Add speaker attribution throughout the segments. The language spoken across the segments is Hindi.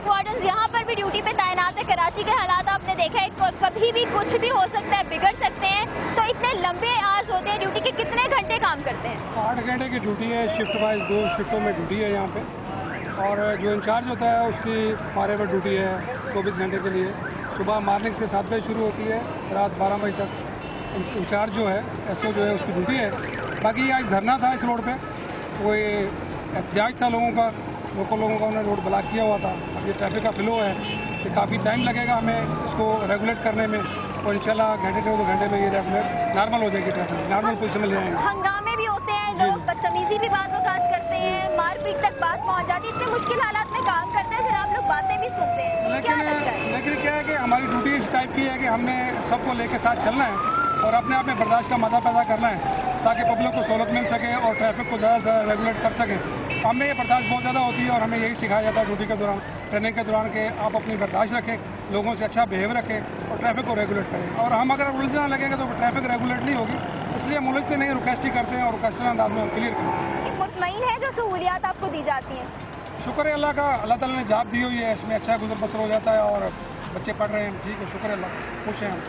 Speaker 1: ट्रैफिक वार्डन्स यहाँ पर भी ड्यूटी पे तैनात है। कराची के हालात आपने देखा है, कभी भी कुछ भी हो सकता है, बिगड़ सकते हैं। तो इतने लंबे आवर्स होते हैं ड्यूटी के, कितने घंटे काम करते हैं?
Speaker 2: 8 घंटे की ड्यूटी है, शिफ्ट वाइज 2 शिफ्टों में ड्यूटी है यहाँ पे। और जो इंचार्ज होता है उसकी फॉरएवर ड्यूटी है 24 घंटे के लिए। सुबह मॉर्निंग से 7 बजे शुरू होती है, रात 12 बजे तक इंचार्ज जो है एसओ जो है उसकी ड्यूटी है। बाकी आज धरना था इस रोड पे, कोई एहतजाज था लोगों का, लोकल लोगों का, उन्होंने रोड ब्लॉक किया हुआ था। अब ये ट्रैफिक का फ्लो है कि काफ़ी टाइम लगेगा हमें इसको रेगुलेट करने में, और इंशाल्लाह घंटे 2 घंटे में ये रेगुलेट नॉर्मल हो जाएगी, ट्रैफिक नॉर्मल पोजिशन में ले आएंगे।
Speaker 1: हंगामे भी होते हैं, लोग बदतमीजी भी बात करते हैं, मारपीट तक बात पहुंच जाती है। इतने मुश्किल हालात में काम करते हैं, फिर आप लोग बातें भी सुनते हैं।
Speaker 2: लेकिन क्या है कि हमारी ड्यूटी इस टाइप की है कि हमने सबको लेके साथ चलना है और अपने आप में बर्दाश्त का मदा पैदा करना है ताकि पब्लिक को सहूलत मिल सके और ट्रैफिक को ज़्यादा से ज़्यादा रेगुलेट कर सकें। हमें ये बर्दाश्त बहुत ज़्यादा होती है और हमें यही सिखाया जाता है ड्यूटी के दौरान, ट्रेनिंग के दौरान, कि आप अपनी बर्दाश्त रखें, लोगों से अच्छा बिहेव रखें और ट्रैफिक को रेगुलेट करें। और हम अगर उलझना लगेगा तो ट्रैफिक रेगुलेट नहीं होगी, इसलिए हम उलझते नहीं, रिक्वेस्ट ही करते हैं और रिक्वेस्ट अंदाज में क्लियर करें।
Speaker 1: मुतमईन है जो सहूलियात आपको दी जाती हैं?
Speaker 2: शुक्र है अल्लाह का, अल्लाह ताला ने जवाब दी हुई है, इसमें अच्छा गुजर बसर हो जाता है और बच्चे पढ़ रहे हैं, ठीक है, शुक्र अल्लाह, खुश हैं हम।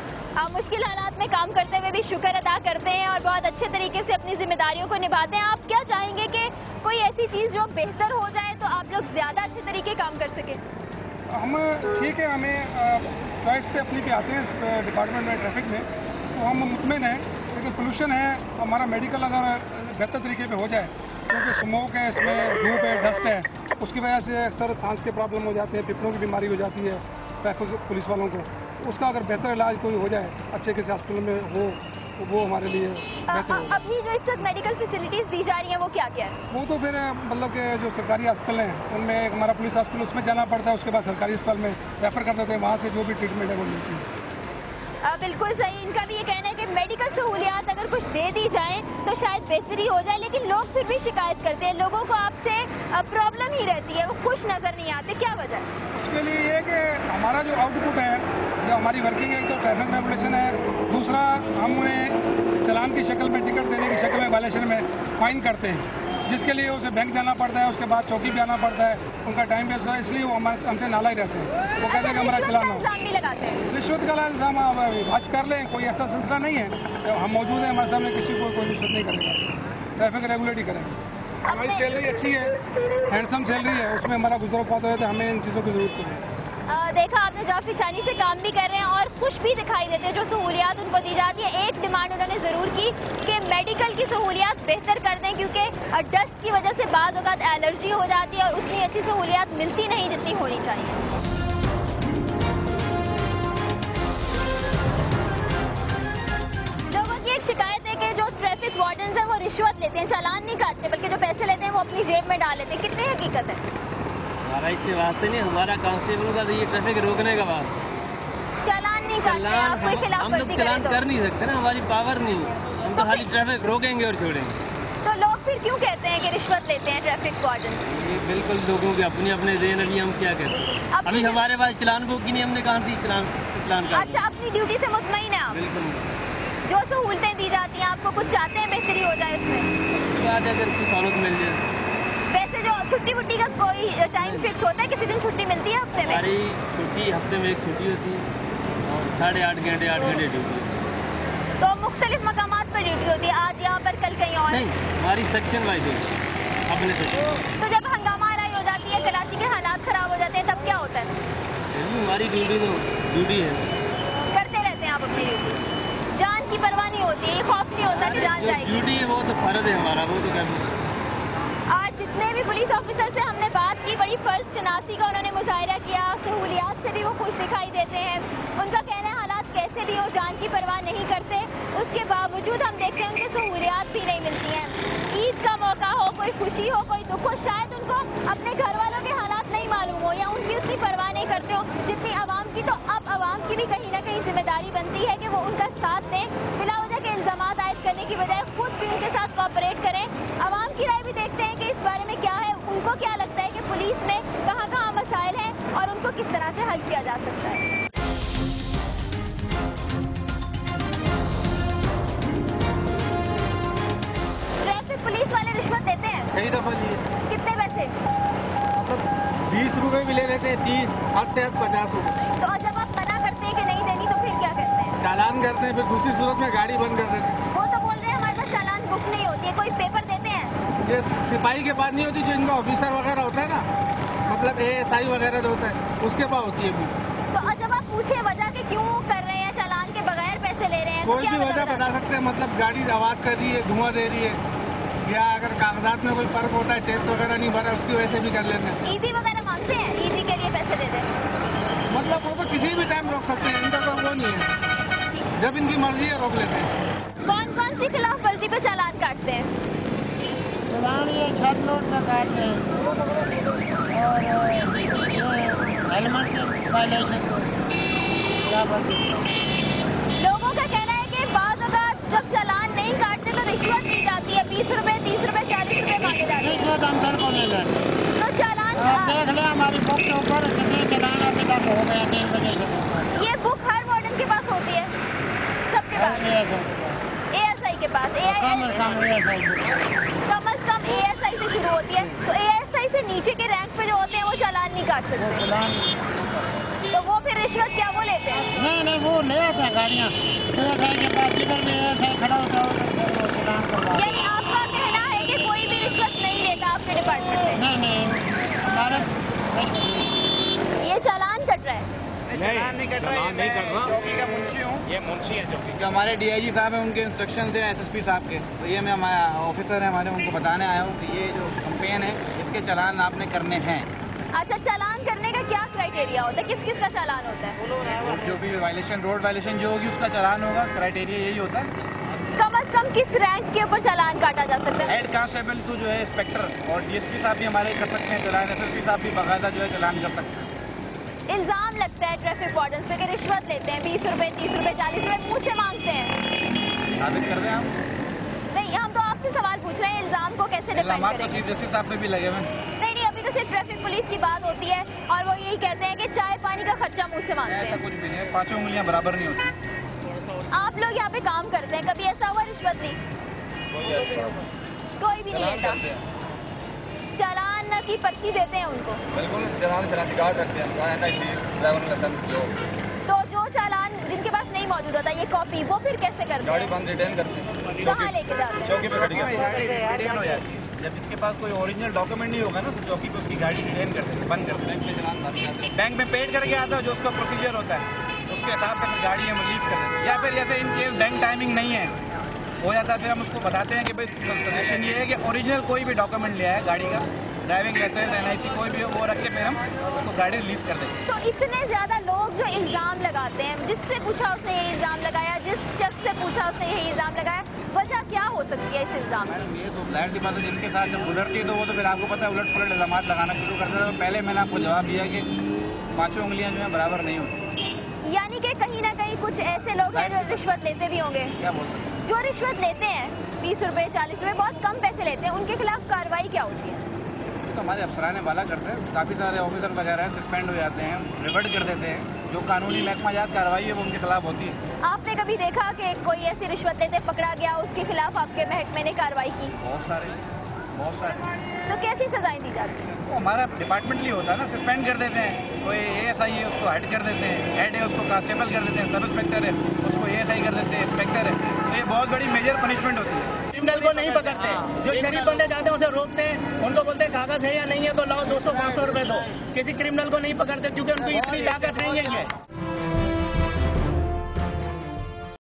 Speaker 1: आप मुश्किल हालात में काम करते हुए भी शुक्र अदा करते हैं और बहुत अच्छे तरीके से अपनी जिम्मेदारियों को निभाते हैं। आप क्या चाहेंगे कि कोई ऐसी चीज़ जो बेहतर हो जाए तो आप लोग ज़्यादा अच्छे तरीके काम कर सकें?
Speaker 2: हम ठीक है, हमें चॉइस पे अपनी पे आते हैं डिपार्टमेंट में, ट्रैफिक में, तो हम मुतमिन हैं। लेकिन पोल्यूशन है, हमारा मेडिकल अगर बेहतर तरीके पे हो जाए, क्योंकि स्मोक है, इसमें धूप है, डस्ट है, उसकी वजह से अक्सर सांस के प्रॉब्लम हो जाते हैं, फेफड़ों की बीमारी हो जाती है ट्रैफिक पुलिस वालों को। उसका अगर बेहतर इलाज कोई हो जाए, अच्छे किसी हॉस्पिटल में हो, तो वो हमारे लिए बेहतर होगा।
Speaker 1: अभी जो इस वक्त मेडिकल फैसिलिटीज़ दी जा रही हैं वो क्या क्या है?
Speaker 2: वो तो फिर मतलब कि जो सरकारी हॉस्पिटल हैं उनमें एक हमारा पुलिस हॉस्पिटल, उसमें जाना पड़ता है, उसके बाद सरकारी अस्पताल में रेफ़र कर देते हैं, वहाँ से जो भी ट्रीटमेंट है वो मिलती है।
Speaker 1: बिल्कुल सही। इनका भी ये कहना है कि मेडिकल सहूलियात अगर कुछ दे दी जाए तो शायद बेहतरी हो जाए, लेकिन लोग फिर भी शिकायत करते हैं, लोगों को आपसे प्रॉब्लम ही रहती है, वो खुश नज़र नहीं आते। क्या वजह है?
Speaker 2: उसके लिए ये कि हमारा जो आउटपुट है, जो हमारी वर्किंग है, एक तो ट्रैफिक रेगुलेशन है, दूसरा हम उन्हें चालान की शक्ल में, टिकट देने की शक्ल में, वायलेशन में फाइन करते हैं, जिसके लिए उसे बैंक जाना पड़ता है, उसके बाद चौकी भी आना पड़ता है, उनका टाइम वेस्ट हुआ, इसलिए वो हमसे नाला ही रहते हैं। वो कहते हैं कि हमारा चलान हो। रिश्वत का इल्ज़ाम आज कर लें, कोई ऐसा सिलसिला नहीं है, जब हम मौजूद हैं हमारे सामने किसी को कोई रिश्वत नहीं करेगा, ट्रैफिक रेगुलेट ही करेंगे। हमारी सैलरी अच्छी है, हैंडसम सैलरी है, उसमें हमारा गुजर पाता है, तो हमें इन चीज़ों की ज़रूरत नहीं है।
Speaker 1: देखा आपने, जो फिशानी से काम भी कर रहे हैं और खुश भी दिखाई देते हैं जो सहूलियात उनको दी जाती है। एक डिमांड उन्होंने ज़रूर की कि मेडिकल की सहूलियात बेहतर कर दें, क्योंकि डस्ट की वजह से बाद वक़्त एलर्जी हो जाती है और उतनी अच्छी सहूलियात मिलती नहीं जितनी होनी चाहिए। लोगों की एक शिकायत है कि जो ट्रैफिक वार्डन्स हैं वो रिश्वत लेते हैं, चालान नहीं काटते, बल्कि जो पैसे लेते हैं वो अपनी जेब में डाल लेते हैं। कितनी हकीकत है?
Speaker 3: हमारा इससे वास्ते नहीं, हमारा कांस्टेबल का तो ये ट्रैफिक रोकने का बात,
Speaker 1: चालान नहीं काटते, आप कोई खिलाफ
Speaker 3: हम लोग चालान कर नहीं सकते ना, हमारी पावर नहीं, हम तो खाली ट्रैफिक रोकेंगे और छोड़ेंगे।
Speaker 1: तो लोग फिर क्यों कहते हैं कि रिश्वत लेते हैं ट्रैफिक वार्डन?
Speaker 3: ये बिल्कुल लोगों के अपने अपने देन, अभी हम क्या करें, अभी हमारे पास चलान बुक ही नहीं, हमने कहाँ थी चलान का।
Speaker 1: अच्छा, अपनी ड्यूटी से मुतमईन है आप?
Speaker 3: बिल्कुल।
Speaker 1: जो सहूलतें दी जाती हैं आपको, कुछ चाहते हैं बेहतरी हो जाए उसमें?
Speaker 3: अगर कुछ सहूलत मिल जाए।
Speaker 1: वैसे जो छुट्टी वुट्टी का कोई टाइम फिक्स होता है, किसी दिन छुट्टी मिलती है हफ्ते में?
Speaker 3: हमारी छुट्टी हफ्ते में एक छुट्टी होती है और 8.5 घंटे 8 घंटे ड्यूटी।
Speaker 1: तो मुख्तलिफ मकामात पर ड्यूटी होती है, आज यहाँ पर कल कहीं और?
Speaker 3: नहीं, हमारी सेक्शन वाइज होती है, अपने सेक्शन।
Speaker 1: तो जब हंगामा आराई हो जाती है, कराची के हालात ख़राब हो जाते हैं, तब क्या होता है?
Speaker 3: हमारी ड्यूटी तो ड्यूटी है,
Speaker 1: करते रहते हैं आप अपनी ड्यूटी, जान की परवाह नहीं होती है, ये खौफ नहीं होता कि जान जाएगी?
Speaker 3: ड्यूटी है वो तो फर्ज है हमारा, वो तो क्या।
Speaker 1: आज जितने भी पुलिस ऑफिसर से हमने बात की, बड़ी फ़र्ज शनासी का उन्होंने मुजाहिरा किया, सहूलियात से भी वो खुश दिखाई देते हैं। उनका कहना है हालात कैसे भी हो, जान की परवाह नहीं करते, उसके बावजूद हम देखते हैं उनकी सहूलियात भी नहीं मिलती हैं। ईद का मौका हो, कोई खुशी हो, कोई दुख हो, शायद उनको अपने घर वालों के हालात नहीं मालूम हो या उनकी उतनी परवाह नहीं करते हो जितनी आवाम की। तो अब आवाम की भी कहीं ना कहीं जिम्मेदारी बनती है कि वो उनका साथ दें, बिला वजह के इल्ज़ामात आयद करने की बजाय खुद भी उनके साथ कोऑपरेट करें। आवाम की राय भी देखते हैं कि इस बारे में क्या है, उनको क्या लगता है कि पुलिस में कहाँ कहाँ मसाइल हैं और उनको किस तरह से हल किया जा सकता है। ट्रैफिक पुलिस वाले रिश्वत देते हैं?
Speaker 4: कई दफा लिए।
Speaker 1: कितने पैसे?
Speaker 4: मतलब 20 रुपए भी ले लेते हैं, 30, हद से हद 50 रुपए।
Speaker 1: तो जब आप मना करते हैं कि नहीं देनी तो फिर क्या करते हैं?
Speaker 4: चालान करते हैं, फिर दूसरी सूरत में गाड़ी बंद कर देते हैं।
Speaker 1: वो तो बोल रहे हैं हमारे पास चालान बुक नहीं होती है, कोई पेपर देते हैं?
Speaker 4: ये सिपाही के पास नहीं होती, जो इनका ऑफिसर वगैरह होता है ना, मतलब ASI वगैरह जो होता है, उसके पास होती है बुक।
Speaker 1: तो जब आप पूछे वजह कि क्यों कर रहे हैं, चालान के बगैर पैसे ले रहे हैं, तो
Speaker 4: कोई
Speaker 1: क्या
Speaker 4: भी वजह
Speaker 1: बताना?
Speaker 4: बता सकते हैं, मतलब गाड़ी आवाज़ कर रही है, धुआं दे रही है, या अगर कागजात में कोई फर्क होता है, टैक्स वगैरह नहीं भरा, उसकी वजह से भी कर लेते हैं।
Speaker 1: ईवी वगैरह मांगते हैं, ईवी के लिए पैसे देते हैं?
Speaker 4: मतलब वो तो किसी भी टाइम रोक सकते हैं, इनका तो वो नहीं है, जब इनकी मर्जी है रोक लेते हैं।
Speaker 1: कौन कौन सी खिलाफ वर्जी पे चालान काटते हैं?
Speaker 5: चालान ये छत लोड का काट रहे हैं और हेलमेट के वायलेशन को
Speaker 1: लोगों का कहना है कि बाद अगर जब चालान नहीं काटते तो रिश्वत दी जाती है, 20 रुपए, 30 रुपए, 40 रुपए मांगे जाते हैं।
Speaker 5: रिश्वत हम सर को ले लेते हैं।
Speaker 1: तो चालान
Speaker 5: आप देख लें हमारी बुक के ऊपर कितने चालान अभी तक हो गया 3 बजे से।
Speaker 1: ये बुक हर वार्डन के पास होती है, सबके पास? ASI के पास?
Speaker 5: कम से कम
Speaker 1: ASI से शुरू होती है, तो ASI से नीचे के रैंक पे जो होते हैं वो चालान नहीं काट सकते, तो वो फिर रिश्वत क्या वो लेते हैं?
Speaker 5: नहीं वो ले आते हैं गाड़ियाँ ASI के पास, जिधर भी ASI खड़ा होता है वो चालान करवा।
Speaker 1: यानी आपका कहना है कि कोई भी रिश्वत नहीं लेता आपके डिपार्टमेंट से?
Speaker 5: नहीं हमारे
Speaker 1: ये चालान कट रहा है?
Speaker 4: चालान नहीं कर रहा, नहीं कर रहा। चौकी का मुंशी हूँ, ये मुंशी है चौकी। जो हमारे DIG साहब हैं उनके इंस्ट्रक्शन हैं SSP साहब के, तो ये मैं ऑफिसर हैं हमारे, उनको बताने आया हूँ कि ये जो कंपेन है इसके चालान आपने करने हैं।
Speaker 1: अच्छा, चालान करने का क्या क्राइटेरिया होता है, किस किस का चालान होता है?
Speaker 4: जो भी वायलेशन, रोड वायलेशन जो होगी उसका चालान होगा, क्राइटेरिया यही होता है।
Speaker 1: कम से कम किस रैंक के ऊपर चालान काटा जा सकता है?
Speaker 4: हेड कांस्टेबल तो जो है इंस्पेक्टर और DSP साहब भी हमारे कर सकते हैं चालान, SSP साहब भी बाकायदा जो है चालान कर सकते हैं।
Speaker 1: इल्जाम लगता है ट्रैफिक वार्डन्स पे कि रिश्वत लेते हैं, 20 रुपए, 30 रुपए, 40 रुपए मुझ से मांगते हैं।
Speaker 4: साबित कर दें आप?
Speaker 1: नहीं, हम तो आपसे सवाल पूछ रहे हैं, इल्जाम को कैसे डिफेंड
Speaker 4: इल्जामात तो
Speaker 1: करेंगे?
Speaker 4: चीफ जस्टिस साहब पे भी लगे हुए हैं।
Speaker 1: नहीं, अभी तो सिर्फ ट्रैफिक पुलिस की बात होती है और वो यही कहते हैं कि चाय पानी का खर्चा मुझ से मांगते
Speaker 4: ऐसा
Speaker 1: हैं।
Speaker 4: कुछ भी नहीं है, पांचों उंगलियां बराबर नहीं होती।
Speaker 1: आप लोग यहाँ पे काम करते हैं, कभी ऐसा हुआ रिश्वत ली? कोई भी नहीं लेता? चालान की पर्ची देते हैं उनको?
Speaker 4: बिल्कुल, चालान शनाख्ती कार्ड रखते हैं, NIC, ड्राइविंग लाइसेंस जो।
Speaker 1: तो जो चालान जिनके पास नहीं मौजूद होता, ये कॉपी, वो फिर कैसे करते
Speaker 4: गाड़ी
Speaker 1: हैं?
Speaker 4: बंद रिटर्न करते हैं,
Speaker 1: कहाँ लेके जाते हैं?
Speaker 4: चौकी पे खड़ी रिटर्न हो जाती है। जब जिसके पास कोई ओरिजिनल डॉक्यूमेंट नहीं होगा ना, तो चौकी पे उसकी गाड़ी रिटर्न करते हैं, बंद करते हैं। बैंक में पेड करके आता है, जो उसका प्रोसीजर होता है उसके हिसाब से फिर गाड़ी हम रिलीज कर देते हैं। या फिर जैसे इन केस बैंक टाइमिंग नहीं है, हो जाता है, फिर हम उसको बताते हैं कि भाई सजेशन ये है कि ओरिजिनल कोई भी डॉक्यूमेंट ले आए गाड़ी का, ड्राइविंग लाइसेंस, NIC कोई भी हो, वो रख के फिर हम उसको गाड़ी रिलीज कर देते हैं।
Speaker 1: तो इतने ज्यादा लोग जो इल्जाम लगाते हैं, जिससे पूछा उसने ये इल्जाम लगाया, जिस शख्स से पूछा उसने यही इल्जाम लगाया, वजह क्या हो सकती है इस इल्जाम में?
Speaker 4: मैडम ये तो जाहिर सी बात है, जिसके साथ जब गुजरती है तो वो तो फिर आपको पता है उलट पुलट इल्जाम लगाना शुरू कर देता है। पहले मैंने आपको जवाब दिया कि पांचों उंगलियां जो है बराबर नहीं होती।
Speaker 1: यानी कि कहीं ना कहीं कुछ ऐसे लोग हैं जो रिश्वत लेते भी होंगे।
Speaker 4: क्या बोल सकते हैं?
Speaker 1: जो रिश्वत लेते हैं, 20 रुपए, 40 रुपए, बहुत कम पैसे लेते हैं, उनके खिलाफ कार्रवाई क्या होती है?
Speaker 4: तो हमारे अफसरान वाला करते हैं, काफ़ी सारे ऑफिसर वगैरह सस्पेंड हो जाते हैं, रिवर्ट कर देते हैं। जो कानूनी महकमा जात कार्रवाई है वो उनके खिलाफ होती है।
Speaker 1: आपने कभी देखा कि कोई ऐसी रिश्वत लेते पकड़ा गया, उसके खिलाफ आपके महकमे ने कार्रवाई की?
Speaker 4: बहुत सारे।
Speaker 1: तो कैसी सजाएं दी जाती हैं?
Speaker 4: वो हमारा डिपार्टमेंटली होता है ना, सस्पेंड कर देते हैं। कोई ASI है उसको हेड कर देते हैं, हेड है उसको कांस्टेबल कर देते हैं, सब इंस्पेक्टर है उसको ASI कर देते हैं, इंस्पेक्टर है। तो ये बहुत बड़ी मेजर पनिशमेंट होती है।
Speaker 6: क्रिमिनल को नहीं पकड़ते, जो शरीफ बंदे जाते हैं उसे रोकते हैं, उनको बोलते हैं कागज है या नहीं है तो लाओ 200-500 रुपए दो। किसी क्रिमिनल को नहीं पकड़ते क्योंकि उनको इतनी ताकत नहीं है।